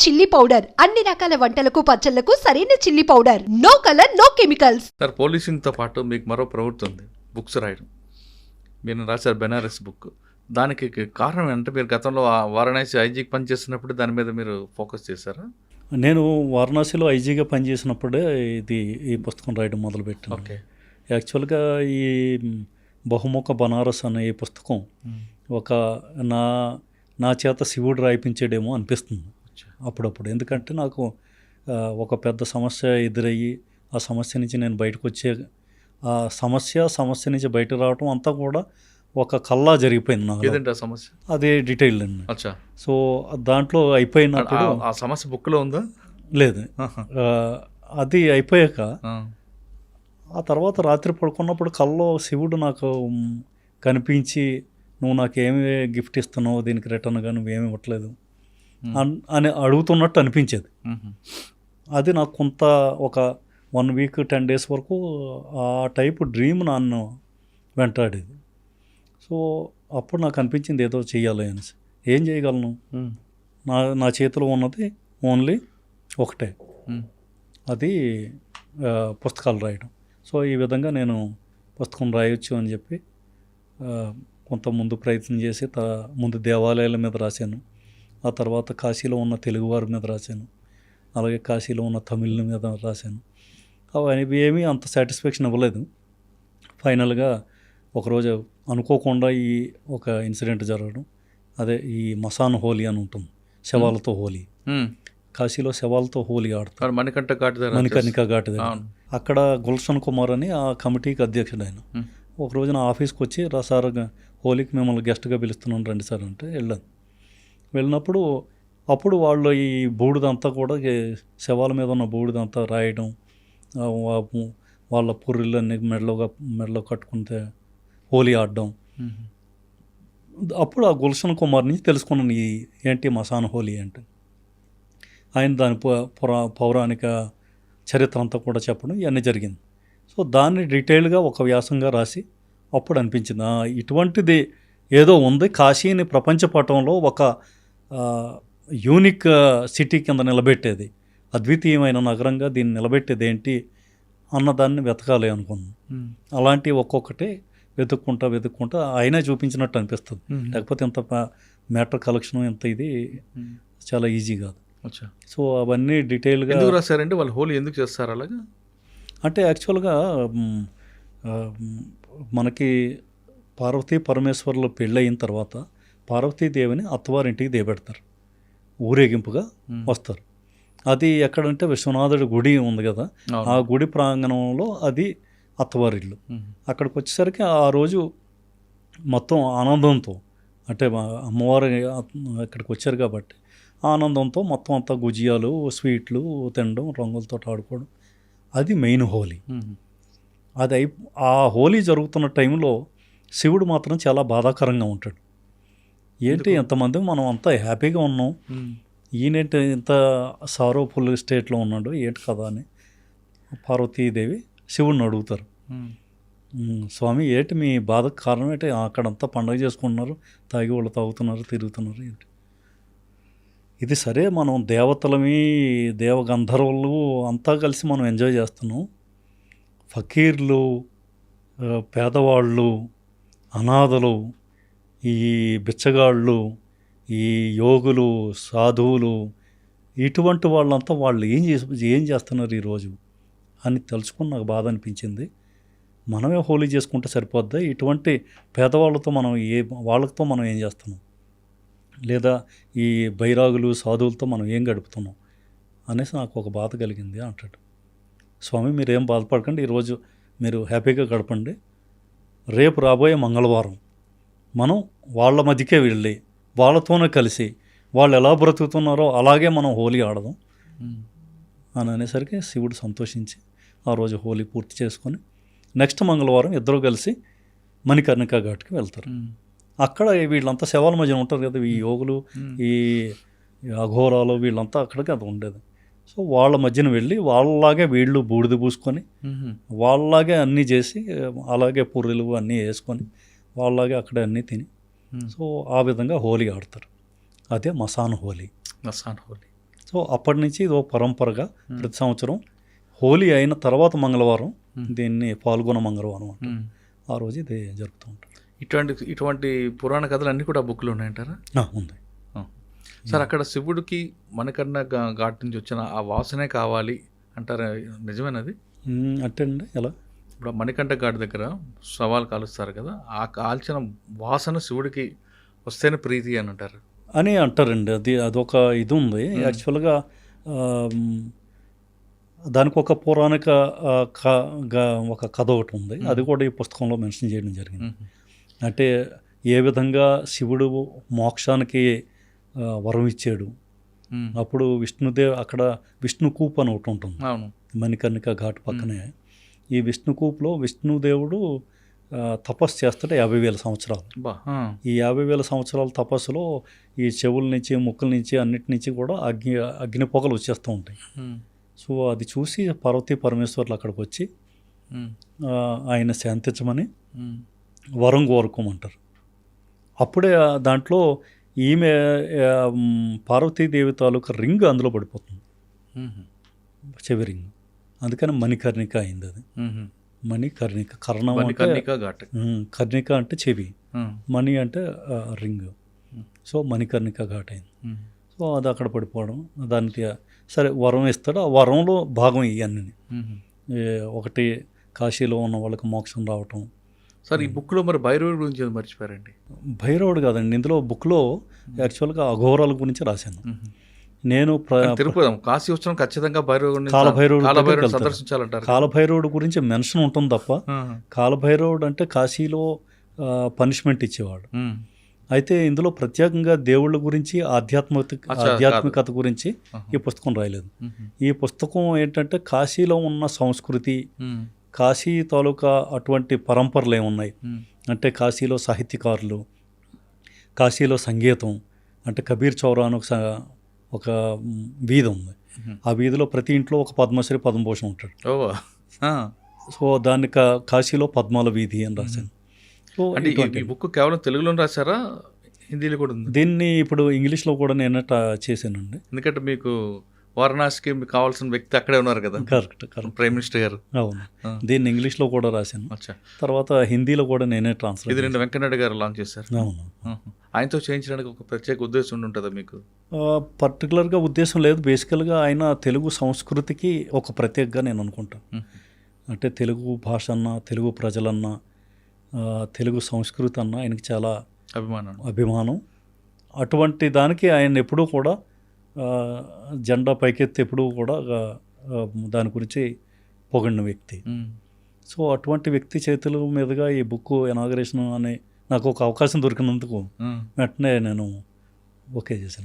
Chilli powder అన్ని రకాల వంటలకు పచ్చళ్లకు సరైన chilli powder. No colour no chemicals. Sir పోలీసింగ్తో పాటు మీకు మరో ప్రవృత్తి ఉంది, బుక్స్ రాయడం. మీరు రాశారు బెనారస్ బుక్. దానికి కారణం ఏంటంటే మీరు గతంలో వారణాసి ఐజీకి పనిచేస్తున్నప్పుడు దాని మీద మీరు ఫోకస్ చేశారా? నేను వారణాసిలో ఐజీగా పనిచేసినప్పుడే ఈ పుస్తకం రాయడం మొదలుపెట్టాను. ఓకే. యాక్చువల్గా ఈ బహుముఖ బనారస్ అనే ఈ పుస్తకం ఒక నా చేత శివుడు రాయిపించేడేమో అనిపిస్తుంది అప్పుడప్పుడు. ఎందుకంటే నాకు ఒక పెద్ద సమస్య ఎదురయ్యి ఆ సమస్య నుంచి నేను బయటకు వచ్చే ఆ సమస్య నుంచి బయట రావటం అంతా కూడా ఒక కల్లా జరిగిపోయింది నాకు. ఏదంటే ఆ సమస్య? అదే డీటెయిల్ అండి. అచ్చా. సో దాంట్లో అయిపోయినప్పుడు ఆ సమస్య బుక్లో ఉందా? లేదు. అది అయిపోయాక ఆ తర్వాత రాత్రి పడుకున్నప్పుడు కల్లో శివుడు నాకు కనిపించి నువ్వు నాకేమి గిఫ్ట్ ఇస్తున్నావు, దీనికి రిటర్న్గా నువ్వేమి ఇవ్వట్లేదు అని అడుగుతున్నట్టు అనిపించేది. అది నాకు కొంత ఒక 1 వీక్ 10 days వరకు ఆ టైపు డ్రీమ్ నన్ను వెంటాడేది. సో అప్పుడు నాకు అనిపించింది ఏదో చెయ్యాలి అనేసి. ఏం చేయగలను? నా చేతిలో ఉన్నది ఓన్లీ ఒకటే, అది పుస్తకాలు రాయడం. సో ఈ విధంగా నేను పుస్తకం రాయొచ్చు అని చెప్పి కొంత ముందు ప్రయత్నం చేసి ముందు దేవాలయాల మీద రాశాను. ఆ తర్వాత కాశీలో ఉన్న తెలుగువారి మీద రాశాను, అలాగే కాశీలో ఉన్న తమిళ మీద రాశాను. అవి ఏమీ అంత సాటిస్ఫాక్షన్ ఇవ్వలేదు. ఫైనల్గా ఒకరోజు అనుకోకుండా ఒక ఇన్సిడెంట్ జరగడం, అదే ఈ మసాన్ హోలీ అని ఉంటుంది, శవాలతో హోలీ. కాశీలో శవాలతో హోలీ ఆడతారు మణికర్ణికా ఘాట్ దగ్గర. అక్కడ గుల్షన్ కుమార్ అని ఆ కమిటీకి అధ్యక్షుడు ఆయన. ఒక రోజు నా ఆఫీస్కి వచ్చి సార్ హోలీకి మిమ్మల్ని గెస్ట్గా పిలుస్తున్నాను రండి సార్ అంటే వెళ్ళినప్పుడు అప్పుడు వాళ్ళు ఈ బూడిదంతా కూడా శవాల మీద ఉన్న బూడిదంతా రాయడం, వాళ్ళ పుర్రెలన్నీ మెడలో కట్టుకుంటే హోలీ ఆడడం. అప్పుడు ఆ గుల్షన్ కుమార్ నుంచి తెలుసుకున్నాను ఏంటి మసాన్ హోలీ అంటే. ఆయన దాని పౌరాణిక చరిత్ర అంతా కూడా చెప్పడం ఇవన్నీ జరిగింది. సో దాన్ని డీటెయిల్గా ఒక వ్యాసంగా రాసి అప్పుడు అనిపించింది ఇటువంటిది ఏదో ఉంది, కాశీని ప్రపంచ పటంలో ఒక యూనిక్ సిటీ కింద నిలబెట్టేది, అద్వితీయమైన నగరంగా దీన్ని నిలబెట్టేది ఏంటి అన్నదాన్ని వెతకాలి అనుకున్నాను. అలాంటి ఒక్కొక్కటి వెతుక్కుంటా ఆయనే చూపించినట్టు అనిపిస్తుంది. లేకపోతే ఇంత మ్యాటర్ కలెక్షన్ ఇంత ఇది చాలా ఈజీ కాదు. సో అవన్నీ డీటెయిల్గా ఎందుకు రాశారంటే వాళ్ళు హోలీ ఎందుకు చేస్తారు అలాగా అంటే యాక్చువల్గా మనకి పార్వతీ పరమేశ్వర్లు పెళ్ళయిన తర్వాత పార్వతీదేవిని అత్తవారింటికి దేబెడతారు, ఊరేగింపుగా వస్తారు. అది ఎక్కడంటే విశ్వనాథుడి గుడి ఉంది కదా, ఆ గుడి ప్రాంగణంలో అది అత్తవారిల్లు. అక్కడికి వచ్చేసరికి ఆ రోజు మొత్తం ఆనందంతో, అంటే అమ్మవారు అక్కడికి వచ్చారు కాబట్టి ఆనందంతో మొత్తం అంతా గుజియాలు స్వీట్లు తినడం, రంగులతో ఆడుకోవడం, అది మెయిన్ హోలీ. అది ఆ హోలీ జరుగుతున్న టైంలో శివుడు మాత్రం చాలా బాధాకరంగా ఉంటాడు. ఏంటి ఎంతమంది మనం అంతా హ్యాపీగా ఉన్నాం, ఈయనేంటి ఇంత సారోఫుల్ స్టేట్లో ఉన్నాడు ఏంటి కదా అని పార్వతీదేవి శివుడిని అడుగుతారు. స్వామి ఏంటి మీ బాధకు కారణం ఏంటి, అక్కడంతా పండుగ చేసుకుంటున్నారు, తాగి వాళ్ళు తాగుతున్నారు, తిరుగుతున్నారు ఏంటి? ఇది సరే మనం దేవతలమి దేవగంధర్వులు అంతా కలిసి మనం ఎంజాయ్ చేస్తున్నాం, ఫకీర్లు, పేదవాళ్ళు, అనాథలు, ఈ బిచ్చగాళ్ళు, ఈ యోగులు, సాధువులు, ఇటువంటి వాళ్ళంతా వాళ్ళు ఏం చేస్తున్నారు ఈరోజు అని తెలుసుకుని నాకు బాధ అనిపించింది. మనమే హోలీ చేసుకుంటే సరిపోద్దా, ఇటువంటి పేదవాళ్ళతో వాళ్ళతో మనం ఏం చేస్తున్నాం, లేదా ఈ బైరాగులు సాధువులతో మనం ఏం గడుపుతున్నాం అనేసి నాకు ఒక బాధ కలిగింది అంటాడు. స్వామి మీరేం బాధపడకండి, ఈరోజు మీరు హ్యాపీగా గడపండి, రేపు రాబోయే మంగళవారం మనం వాళ్ళ మధ్యకే వెళ్ళి వాళ్ళతోనే కలిసి వాళ్ళు ఎలా బ్రతుకుతున్నారో అలాగే మనం హోలీ ఆడదాం అని అనేసరికి శివుడు సంతోషించి ఆ రోజు హోలీ పూర్తి చేసుకొని నెక్స్ట్ మంగళవారం ఇద్దరు కలిసి మణికర్ణికా ఘాట్కి వెళ్తారు. అక్కడ వీళ్ళంతా శవాల మధ్యన ఉంటారు కదా, ఈ యోగులు, ఈ అఘోరాలు, వీళ్ళంతా అక్కడికి అది ఉండేది. సో వాళ్ళ మధ్యన వెళ్ళి వాళ్ళలాగే వీళ్ళు బూడిద పూసుకొని వాళ్ళలాగే అన్నీ చేసి అలాగే పుర్రెలు అన్నీ వేసుకొని వాళ్ళలాగే అక్కడే అన్నీ తిని సో ఆ విధంగా హోలీ ఆడతారు. అదే మసాన్ హోలీ. సో అప్పటి నుంచి ఇది ఒక పరంపరగా ప్రతి సంవత్సరం హోలీ అయిన తర్వాత మంగళవారం దీన్ని పాల్గొన మంగళవారం అంటారు. ఆ రోజు ఇది జరుపుతూ ఉంటారు. ఇటువంటి పురాణ కథలు అన్నీ కూడా బుక్లో ఉన్నాయంటారా? ఉంది సార్. అక్కడ శివుడికి మణికర్ణ ఘాట్ నుంచి వచ్చిన ఆ వాసనే కావాలి అంటారా? నిజమేనది అంటే అండి ఎలా? ఇప్పుడు మణికంఠ ఘాట్ దగ్గర సవాల్ కాలుస్తారు కదా, ఆ కాల్చిన వాసన శివుడికి వస్తేనే ప్రీతి అని అంటారు అని అంటారండి. అదొక ఇది ఉంది యాక్చువల్గా. దానికి ఒక పౌరాణిక ఒక కథ ఒకటి ఉంది, అది కూడా ఈ పుస్తకంలో మెన్షన్ చేయడం జరిగింది. అంటే ఏ విధంగా శివుడు మోక్షానికి వరం ఇచ్చాడు. అప్పుడు విష్ణుదేవ్ అక్కడ విష్ణుకూప్ అని ఒకటి ఉంటుంది మణికర్ణిక ఘాట్ పక్కనే. ఈ విష్ణుకూప్లో విష్ణుదేవుడు తపస్సు చేస్తాడు 50,000 సంవత్సరాలు. ఈ 50,000 సంవత్సరాల తపస్సులో ఈ చెవుల నుంచి ముక్కుల నుంచి అన్నిటి నుంచి కూడా అగ్ని పొగలు వచ్చేస్తూ ఉంటాయి. సో అది చూసి పార్వతీ పరమేశ్వర్లు అక్కడికి వచ్చి ఆయన శాంతించమని వరం కోరుకోమంటారు. అప్పుడే దాంట్లో ఈమె పార్వతీదేవి తాలూకా రింగ్ అందులో పడిపోతుంది, చెవి రింగ్. అందుకని మణికర్ణిక అయింది అది. మణికర్ణిక, కర్ణం అంటే కర్ణిక అంటే చెవి, మణి అంటే రింగ్. సో మణికర్ణిక ఘాట్ అయింది. సో అది అక్కడ పడిపోవడం, దానికి సరే వరం ఇస్తాడు. ఆ వరంలో భాగం ఇవన్నీ. ఒకటి కాశీలో ఉన్న వాళ్ళకి మోక్షం రావటం. సార్ ఈ బుక్లో మరి భైరవుడి గురించి మర్చిపోయారండి. భైరవుడు కాదండి, ఇందులో బుక్లో యాక్చువల్గా అఘోరాల గురించి రాశాను నేను. తిరుపతి కాశీ వచ్చిన ఖచ్చితంగా కాలభైరవుడు సందర్శించాలంటారు. కాలభైరవుడు గురించి మెన్షన్ ఉంటుంది తప్ప, కాలభైరవుడు అంటే కాశీలో పనిష్మెంట్ ఇచ్చేవాడు. అయితే ఇందులో ప్రత్యేకంగా దేవుళ్ళ గురించి ఆధ్యాత్మికత గురించి ఈ పుస్తకం రాయలేదు. ఈ పుస్తకం ఏంటంటే కాశీలో ఉన్న సంస్కృతి, కాశీ తాలూకా అటువంటి పరంపరలు ఏమున్నాయి అంటే, కాశీలో సాహిత్యకారులు, కాశీలో సంగీతం. అంటే కబీర్ చౌరా అని ఒక వీధి ఉంది. ఆ వీధిలో ప్రతి ఇంట్లో ఒక పద్మశ్రీ పద్మభూషణ్ ఉంటాడు. సో దాన్ని కాశీలో పద్మాల వీధి అని రాశాను. అంటే ఈ బుక్ కేవలం తెలుగులో రాశారా, హిందీలో కూడా ఉంది? దీన్ని ఇప్పుడు ఇంగ్లీష్లో కూడా నేను చేశానండి. ఎందుకంటే మీకు వారణాసికి మీకు కావాల్సిన వ్యక్తి అక్కడే ఉన్నారు కదా. కరెక్ట్. ప్రైమ్ మినిస్టర్ గారు. అవును. దీన్ని ఇంగ్లీష్లో కూడా రాశాను. తర్వాత హిందీలో కూడా నేనే ట్రాన్స్లేట్. ఇది రెండు వెంకయ్యనాయుడు గారు లాంచ్ చేశారు. అవును. ఆయనతో చేయించడానికి ఒక ప్రత్యేక ఉద్దేశం ఉంటుందా మీకు? పర్టికులర్గా ఉద్దేశం లేదు. బేసికల్గా ఆయన తెలుగు సంస్కృతికి ఒక ప్రత్యేకగా నేను అనుకుంటాను. అంటే తెలుగు భాష అన్నా, తెలుగు ప్రజలన్నా, తెలుగు సంస్కృతి అన్నా ఆయనకి చాలా అభిమానం. అటువంటి దానికి ఆయన ఎప్పుడూ కూడా జెండా పైకెత్తి ఎప్పుడూ కూడా దాని గురించి పొగిడిన వ్యక్తి. సో అటువంటి వ్యక్తి చేతుల మీదుగా ఈ బుక్ ఇనాగరేషన్ అనే నాకు ఒక అవకాశం దొరికినందుకు వెంటనే నేను ఓకే చేశాను.